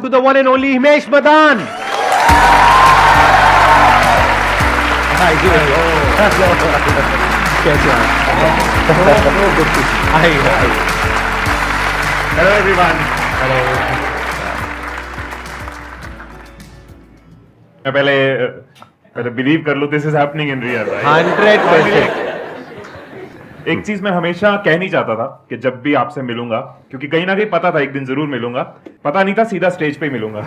To the one and only Himesh Madan. Hi, कैसे हैं? Hi. Hello everyone. Hello. मैं पहले बिलीव कर लूं this is happening in real 100%. एक चीज मैं हमेशा कह नहीं चाहता था कि जब भी आपसे मिलूंगा, क्योंकि कहीं ना कहीं पता था एक दिन जरूर मिलूंगा, पता नहीं था सीधा स्टेज पे ही मिलूंगा.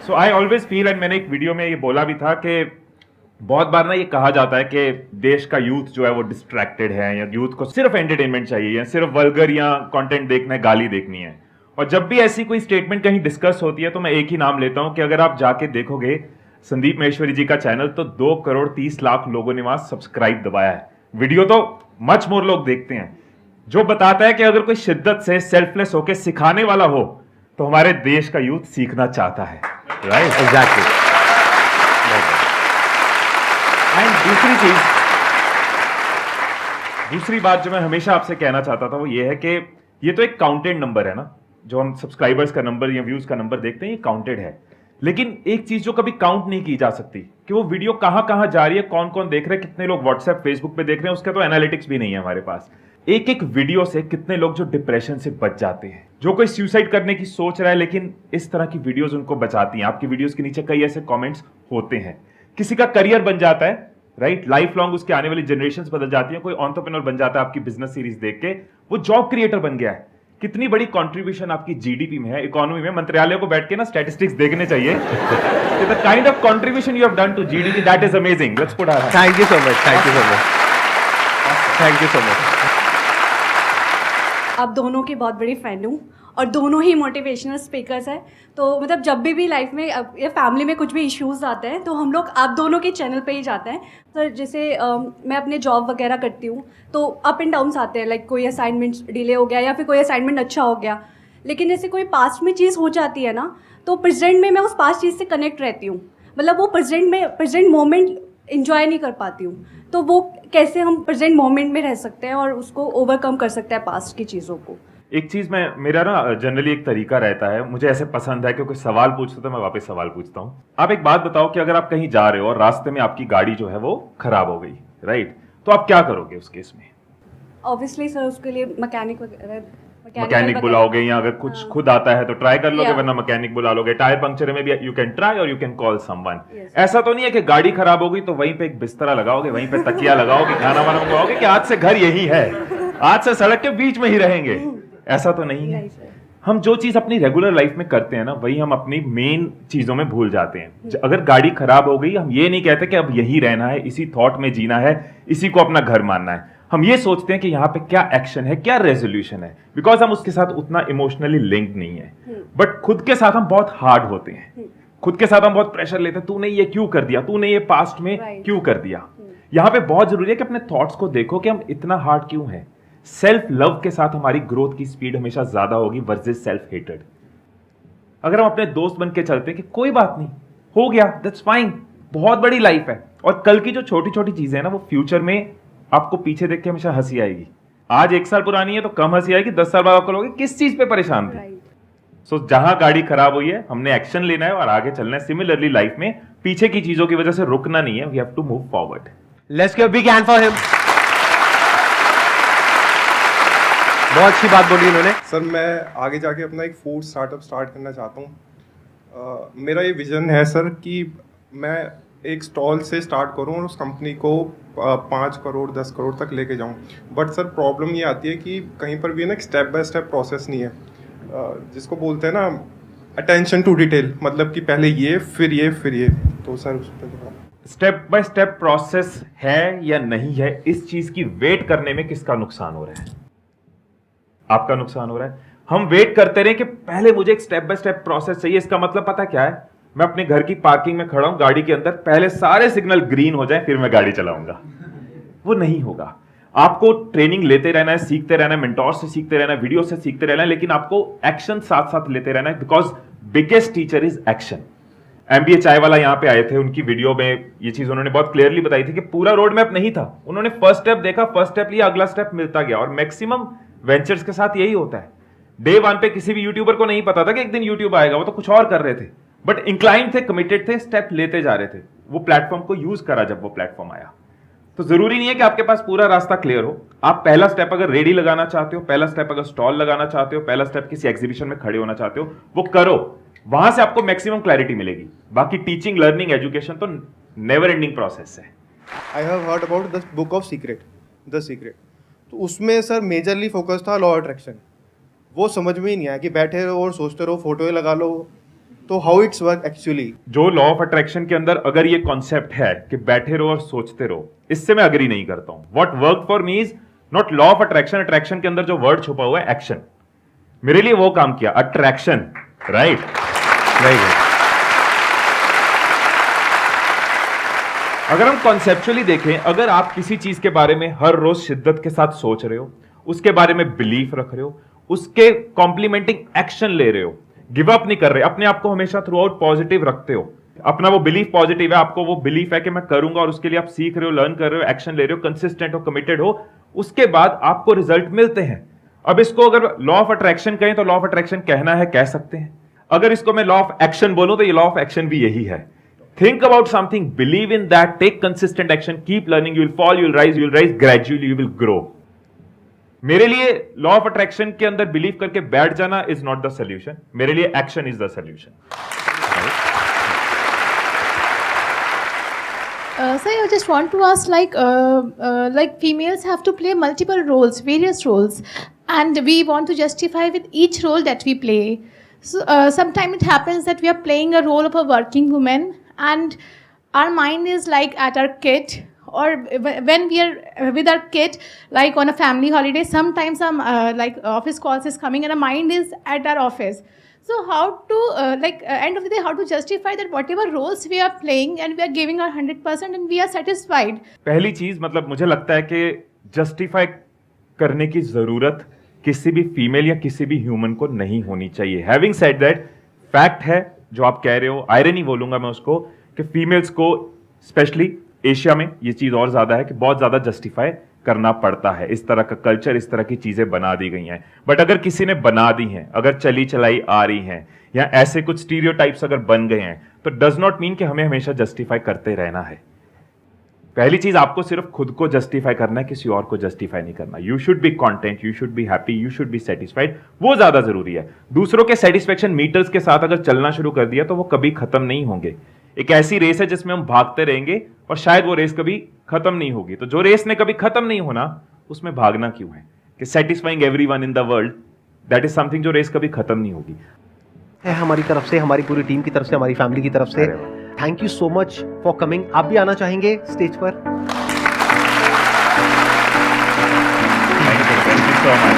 सो आई ऑलवेज फील, एंड मैंने एक वीडियो में ये बोला भी था कि बहुत बार ना ये कहा जाता है कि देश का यूथ जो है वो डिस्ट्रैक्टेड है, या यूथ को सिर्फ एंटरटेनमेंट चाहिए, या सिर्फ वल्गर या कंटेंट देखना है, गाली देखनी है. और जब भी ऐसी कोई स्टेटमेंट कहीं डिस्कस होती है तो मैं एक ही नाम लेता हूं कि अगर आप जाके देखोगे संदीप महेश्वरी जी का चैनल, तो 2,30,00,000 लोगों ने वहां सब्सक्राइब दबाया है. वीडियो तो मच मोर लोग देखते हैं, जो बताता है कि अगर कोई शिद्दत से सेल्फलेस होकर सिखाने वाला हो तो हमारे देश का यूथ सीखना चाहता है. Right, Exactly. एंड दूसरी बात जो मैं हमेशा आपसे कहना चाहता था वो ये है कि ये तो एक काउंटेड नंबर है ना, जो हम सब्सक्राइबर्स का नंबर या व्यूज का नंबर देखते हैं, ये काउंटेड है. लेकिन एक चीज जो कभी काउंट नहीं की जा सकती कि वो वीडियो कहां कहां जा रही है, कौन कौन देख रहे हैं, कितने लोग व्हाट्सएप फेसबुक पे देख रहे हैं, उसका तो एनालिटिक्स भी नहीं है हमारे पास. एक एक वीडियो से कितने लोग जो डिप्रेशन से बच जाते हैं, जो कोई सुसाइड करने की सोच रहा है, लेकिन इस तरह की वीडियोस उनको बचाती हैं. आपकी वीडियोस के नीचे कई ऐसे कमेंट्स होते हैं, किसी का करियर बन जाता है, राइट, लाइफ लॉन्ग उसके आने वाली जनरेशंस बदल जाती है, कोई एंटरप्रेन्योर बन जाता है आपकी बिजनेस सीरीज देख के, वो जॉब क्रिएटर बन गया है. कितनी बड़ी कंट्रीब्यूशन आपकी जीडीपी में है, इकोनॉमी में. मंत्रालय को बैठ के ना स्टैटिस्टिक्स देखने चाहिए. The kind of contribution you have done to GDP, that is amazing. Let's put our hands. Thank you so much. Thank you so much. Thank you so much. आप दोनों की बहुत बड़ी फ़ैन हूँ और दोनों ही मोटिवेशनल स्पीकर्स हैं. तो मतलब जब भी लाइफ में या फैमिली में कुछ भी इश्यूज आते हैं तो हम लोग आप दोनों के चैनल पे ही जाते हैं. तो जैसे मैं अपने जॉब वगैरह करती हूँ तो अप एंड डाउन्स आते हैं, लाइक कोई असाइनमेंट डिले हो गया या फिर कोई असाइनमेंट अच्छा हो गया. लेकिन जैसे कोई पास्ट में चीज़ हो जाती है ना, तो प्रेजेंट में मैं उस पास्ट चीज़ से कनेक्ट रहती हूँ. मतलब वो प्रेजेंट मोमेंट इंजॉय नहीं कर पाती हूँ. तो वो कैसे हम प्रेजेंट मोमेंट में रह सकते हैं और उसको ओवरकम कर सकते हैं पास्ट की चीज़ों को. एक चीज मेरा ना जनरली एक तरीका रहता है, मुझे ऐसे पसंद है कि कोई सवाल पूछता तो मैं वापस सवाल पूछता हूँ. आप एक बात बताओ कि अगर आप कहीं जा रहे हो और रास्ते में आपकी गाड़ी जो है वो खराब हो गई, राइट, तो आप क्या करोगे उस केस में? ऑब्वियसली सर उसके लिए मैकेनिक बुलाओगे, या अगर कुछ खुद आता है तो ट्राई कर लोगे, वरना मैकेनिक बुला लोगे. टायर पंक्चर में भी यू कैन ट्राई और यू कैन कॉल समवन. ऐसा तो नहीं है कि गाड़ी खराब हो गई तो वहीं पे एक बिस्तरा लगाओगे, वहीं पे तकिया लगाओगे, खाना वाना मंगवाओगे कि आज से घर यही है, आज से सड़क के बीच में ही रहेंगे. ऐसा तो नहीं है. हम जो चीज अपनी रेगुलर लाइफ में करते हैं ना, वही हम अपनी मेन चीजों में भूल जाते हैं. अगर गाड़ी खराब हो गई, हम ये नहीं कहते कि अब यही रहना है, इसी थॉट में जीना है, इसी को अपना घर मानना है. हम ये सोचते हैं कि यहाँ पे क्या एक्शन है, क्या रेजोल्यूशन है, बिकॉज हम उसके साथ उतना इमोशनली लिंक नहीं है. बट खुद के साथ हम बहुत हार्ड होते हैं, खुद के साथ हम बहुत प्रेशर लेते हैं. तूने ये क्यों कर दिया, तूने ये पास्ट में क्यों कर दिया. यहाँ पे बहुत जरूरी है कि अपने थॉट्स को देखो कि हम इतना हार्ड क्यों हैं. सेल्फ लव के साथ हमारी ग्रोथ की स्पीड हमेशा ज्यादा होगी वर्सेस सेल्फ हेटेड. अगर हम अपने दोस्त बन के चलते हैं कि कोई बात नहीं, हो गया, दैट्स फाइन, बहुत बड़ी लाइफ है, और कल की जो छोटी छोटी चीजें हैं ना, वो फ्यूचर में आपको पीछे देख के हमेशा हंसी आएगी. आज 1 साल पुरानी है तो कम हंसी आएगी, 10 साल बाद आप कहोगे किस चीज पे परेशान थे. सो जहां गाड़ी खराब हुई है, हमने एक्शन लेना है और आगे चलना है. सिमिलरली लाइफ में पीछे की चीजों की वजह से रुकना नहीं है. We have to move forward. Let's give a big hand for him. बहुत अच्छी बात बोली उन्होंने. सर मैं आगे जाके अपना एक फूड स्टार्टअप स्टार्ट करना चाहता हूँ. मेरा ये विज़न है सर कि मैं एक स्टॉल से स्टार्ट करूँ और उस कंपनी को 5 करोड़ 10 करोड़ तक लेके जाऊँ. बट सर प्रॉब्लम ये आती है कि कहीं पर भी ना स्टेप बाय स्टेप प्रोसेस नहीं है, जिसको बोलते हैं ना अटेंशन टू डिटेल, मतलब कि पहले ये फिर ये फिर ये. तो सर उस पर स्टेप बाय स्टेप प्रोसेस है या नहीं है, इस चीज की वेट करने में किसका नुकसान हो रहा है? आपका नुकसान हो रहा है. हम वेट करते रहे कि पहले मुझे एक स्टेप बाय स्टेप प्रोसेस चाहिए. इसका मतलब पता क्या है, मैं अपने घर की पार्किंग में खड़ा हूं गाड़ी के अंदर, पहले सारे सिग्नल ग्रीन हो जाए फिर मैं गाड़ी चलाऊंगा. वो नहीं होगा. आपको ट्रेनिंग लेते रहना है, सीखते रहना है, मेंटोर से सीखते रहना है, वीडियो से सीखते रहना है, लेकिन आपको एक्शन साथ साथ लेते रहना है, because biggest teacher is action. MBA चाय वाला यहाँ पे आए थे, उनकी वीडियो में ये चीज उन्होंने बहुत क्लियरली बताई थी कि पूरा रोड मैप नहीं था. उन्होंने फर्स्ट स्टेप देखा, फर्स्ट स्टेप लिया, अगला स्टेप मिलता गया. और मैक्सिमम वेंचर्स के साथ यही होता है. डे वन पे किसी भी यूट्यूबर को नहीं पता था कि एक दिन यूट्यूब आएगा, वो तो कुछ और कर रहे थे, बट इंक्लाइंड थे, कमिटेड थे, स्टेप लेते जा रहे थे। वो प्लेटफॉर्म को यूज करा जब वो प्लेटफॉर्म आया। तो जरूरी नहीं है कि आपके पास पूरा रास्ता क्लियर हो। आप पहला स्टेप अगर रेडी लगाना चाहते हो, पहला स्टेप अगर स्टॉल लगाना चाहते हो, पहला स्टेप किसी एग्जीबिशन में खड़े होना चाहते हो, वो करो, वहां से आपको मैक्सिमम क्लैरिटी मिलेगी। बाकी टीचिंग, लर्निंग, एजुकेशन तो नेवर एंडिंग प्रोसेस है। I have heard about the book of secret, the secret. तो उसमें सर मेजरली फोकस था लॉ अट्रैक्शन। वो समझ में ही नहीं आया कि बैठे रहो और सोचते रहो, फोटो लगा लो, तो हाउ इट्स वर्क एक्चुअली। जो लॉ ऑफ अट्रैक्शन के अंदर अगर ये कॉन्सेप्ट है कि बैठे रहो और सोचते रहो, इससे मैं अग्री नहीं करता हूं। What work for me is not law of attraction. Attraction के अंदर जो वर्ड छुपा हुआ है एक्शन, मेरे लिए वो काम किया, अट्रैक्शन, राइट। अगर हम कॉन्सेप्चुअली देखें, अगर आप किसी चीज के बारे में हर रोज शिद्दत के साथ सोच रहे हो, उसके बारे में बिलीफ रख रहे हो, उसके कॉम्प्लीमेंटिंग एक्शन ले रहे हो, गिव अप नहीं कर रहे, अपने आप को हमेशा थ्रू आउट पॉजिटिव रखते हो, अपना वो बिलीफ पॉजिटिव है, आपको वो बिलीफ है कि मैं करूंगा, और उसके लिए आप सीख रहे हो, लर्न कर रहे हो, एक्शन ले रहे हो, कंसिस्टेंट हो, कमिटेड हो, उसके बाद आपको रिजल्ट मिलते हैं। अब इसको अगर लॉ ऑफ अट्रैक्शन कहें तो लॉ ऑफ अट्रैक्शन कहना है, कह सकते हैं। अगर इसको मैं लॉ ऑफ एक्शन बोलूं तो ये लॉ ऑफ एक्शन भी यही है। Think about something, believe in that, take consistent action, keep learning, you will fall, you will rise, gradually you will grow. मेरे लिए लॉ ऑफ अट्रैक्शन के अंदर बिलीव करके बैठ जाना इज नॉट द सोल्यूशन, मेरे लिए action is the solution. Sir, I just want to ask, like females have to play multiple roles, various roles, and we want to justify with each role that we play. So sometimes it happens that we are playing a role of a working woman, and our mind is like at our kid, or when we are with our kid, like on a family holiday. Sometimes some like office calls is coming, and our mind is at our office. So how to end of the day, how to justify that whatever roles we are playing and we are giving our 100% and we are satisfied? पहली चीज, मतलब मुझे लगता है कि justify करने की जरूरत किसी भी फीमेल या किसी भी ह्यूमन को नहीं होनी चाहिए। हैविंग सेड दैट, फैक्ट है जो आप कह रहे हो, आयरनी बोलूंगा मैं उसको, कि फीमेल्स को स्पेशली एशिया में ये चीज और ज्यादा है कि बहुत ज्यादा जस्टिफाई करना पड़ता है। इस तरह का कल्चर, इस तरह की चीजें बना दी गई हैं। बट अगर किसी ने बना दी हैं, अगर चली चलाई आ रही हैं, या ऐसे कुछ स्टीरियोटाइप्स अगर बन गए हैं, तो डज नॉट मीन कि हमें हमेशा जस्टिफाई करते रहना है। पहली चीज, आपको सिर्फ खुद को जस्टिफाई करना है, किसी और को जस्टिफाई नहीं करना। You should be content, you should be happy, you should be satisfied, वो ज्यादा जरूरी है। दूसरों के सेटिस्फेक्शन मीटर्स के साथ अगर चलना शुरू कर दिया तो वो कभी खत्म नहीं होंगे। एक ऐसी रेस है जिसमें हम भागते रहेंगे और शायद वो रेस कभी खत्म नहीं होगी। तो जो रेस ने कभी खत्म नहीं होना, उसमें भागना क्यों है? कि satisfying everyone in the world, that is something जो रेस कभी खत्म नहीं होगी। है हमारी तरफ से, हमारी पूरी टीम की तरफ से, हमारी फैमिली की तरफ से, thank you so much for coming. आप भी आना चाहेंगे स्टेज पर? Thank you so much.